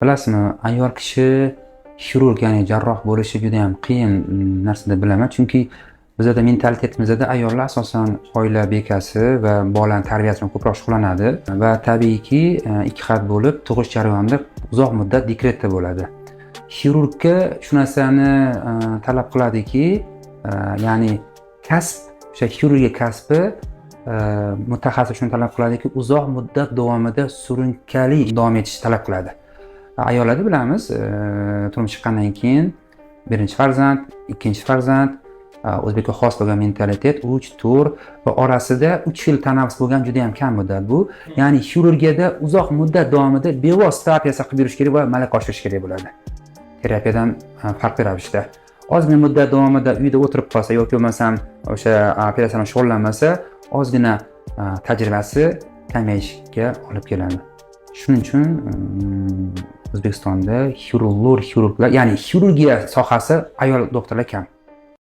Bilasizmi, ayol kishi xirurg, ya'ni jarroh bo'lishi juda ham qiyin narsa deb bilaman. Chunki bizda mentalitetimizda ayollar asosan oila bekasi va bolaning tarbiyasi bilan ko'proq shug'ullanadi va tabiiyki ikki xil bo'lib tug'ish jarayonida uzoq muddat dekretda bo'ladi. Xirurgga shu narsani talab qiladiki, ya'ni kasb, o'sha xirurgiya kasbi mutaxassis shuni talab qiladiki, uzoq muddat davomida surunkali davom etishni talab qiladi. Ayollarda bilamiz, turmush chiqqandan keyin birinchi farzand, ikkinchi farzand, o'zbekga xos bo'lgan mentalitet 3, 4 va orasida 3 yil tanaffus bo'lgan juda ham kam muddat bu. Ya'ni xirurgiyada uzoq muddat davomida bevosita operatsiya qilib yurish kerak va malaka oshirish kerak bo'ladi. Terapiyadan farqli ravishda. Ozgina muddat davomida uyda o'tirib qolsa yoki bo'lmasam o'sha operatsiya bilan shug'ullanmasa, ozgina tajribasi kamayishga olib keladi. Shuning uchun O'zbekistonda xirurglar, ya'ni xirurgiya sohasi ayol doktorlar kam.